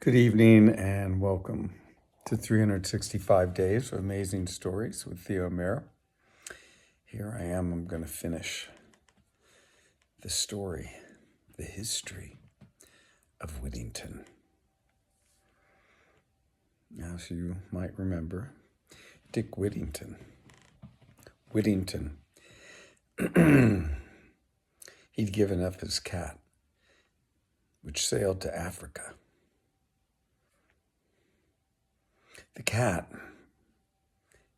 Good evening and welcome to 365 Days of Amazing Stories with Theo Mera. Here I am, I'm going to finish the story, the history of Whittington. As you might remember, Dick Whittington. He'd given up his cat, which sailed to Africa. The cat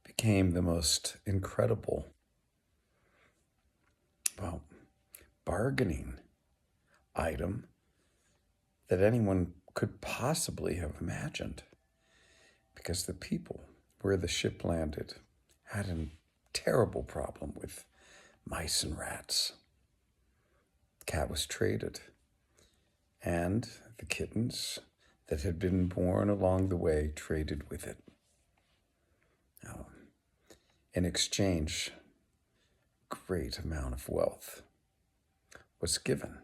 became the most incredible, bargaining item that anyone could possibly have imagined, because the people where the ship landed had a terrible problem with mice and rats. The cat was traded, and the kittens that had been born along the way traded with it. Now, in exchange, a great amount of wealth was given.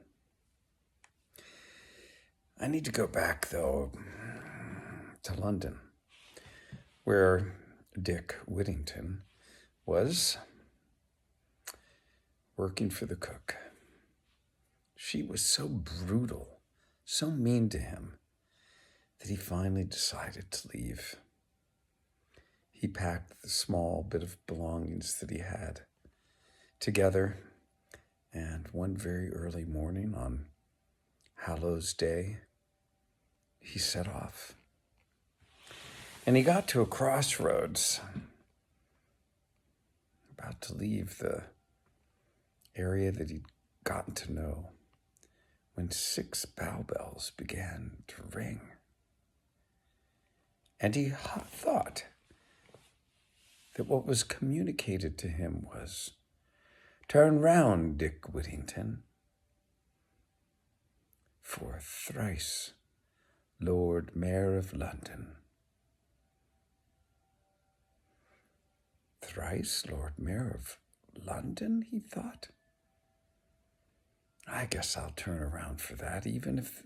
I need to go back, though, to London, where Dick Whittington was working for the cook. She was so brutal, so mean to him, that he finally decided to leave. He packed the small bit of belongings that he had together, and one very early morning on Hallows Day, he set off. And he got to a crossroads, about to leave the area that he'd gotten to know, when 6 bow bells began to ring. And he thought that what was communicated to him was, "Turn round, Dick Whittington, for thrice Lord Mayor of London." Thrice Lord Mayor of London, he thought. I guess I'll turn around for that, even if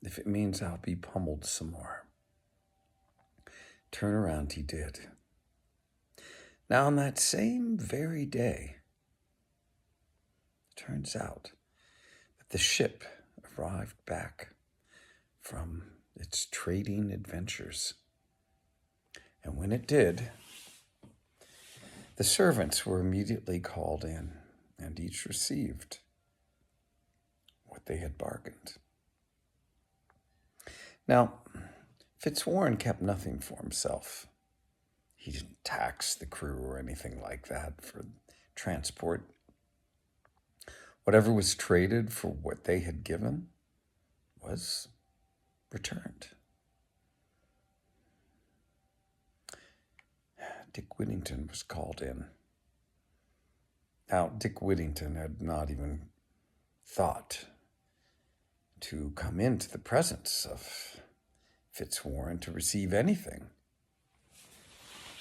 if it means I'll be pummeled some more. Turn around he did. Now, on that same very day, it turns out that the ship arrived back from its trading adventures. And when it did, the servants were immediately called in, and each received what they had bargained. Now, Fitzwarren kept nothing for himself. He didn't tax the crew or anything like that for transport. Whatever was traded for what they had given was returned. Dick Whittington was called in. Now, Dick Whittington had not even thought to come into the presence of Fitzwarren to receive anything,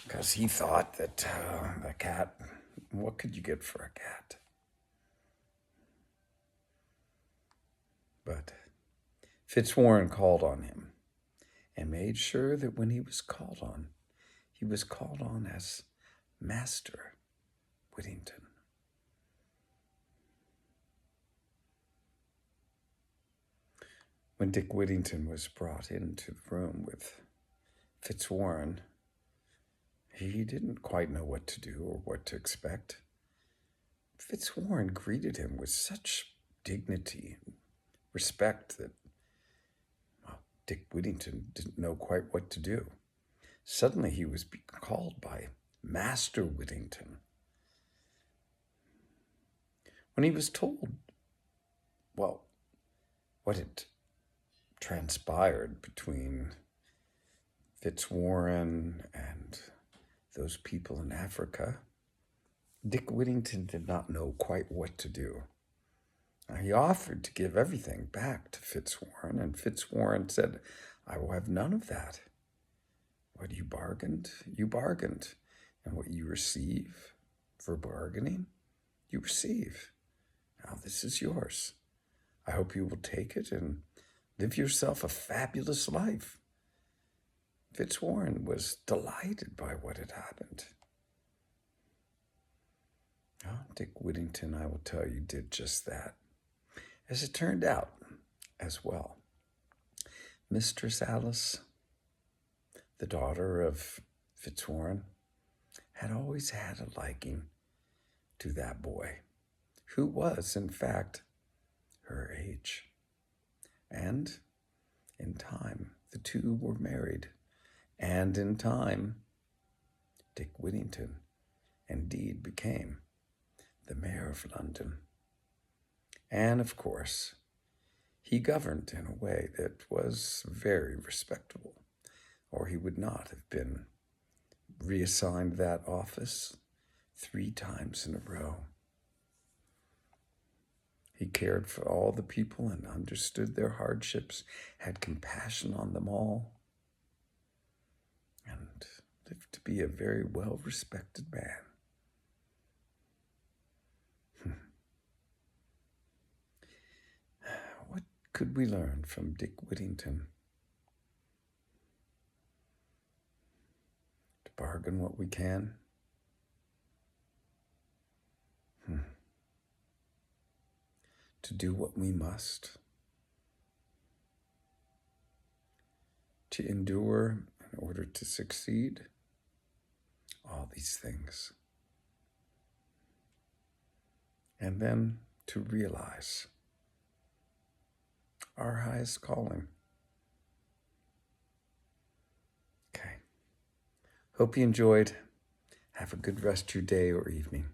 because he thought that a cat, what could you get for a cat? But Fitzwarren called on him and made sure that when he was called on as Master Whittington. When Dick Whittington was brought into the room with Fitzwarren, he didn't quite know what to do or what to expect. Fitzwarren greeted him with such dignity and respect that Dick Whittington didn't know quite what to do. Suddenly he was being called by Master Whittington. When he was told, what had transpired between Fitzwarren and those people in Africa, Dick Whittington did not know quite what to do. He offered to give everything back to Fitzwarren, and Fitzwarren said, "I will have none of that. What you bargained, and what you receive for bargaining, you receive. Now this is yours. I hope you will take it and Live yourself a fabulous life. Fitzwarren was delighted by what had happened. Oh, Dick Whittington, I will tell you, did just that. As it turned out, as well, Mistress Alice, the daughter of Fitzwarren, had always had a liking to that boy, who was, in fact, her age. And in time, the two were married. And in time, Dick Whittington indeed became the mayor of London. And of course, he governed in a way that was very respectable, or he would not have been reassigned that office 3 times in a row. He cared for all the people and understood their hardships, had compassion on them all, and lived to be a very well-respected man. What could we learn from Dick Whittington? To bargain what we can. To do what we must. To endure in order to succeed. All these things. And then to realize our highest calling. Okay. Hope you enjoyed. Have a good rest of your day or evening.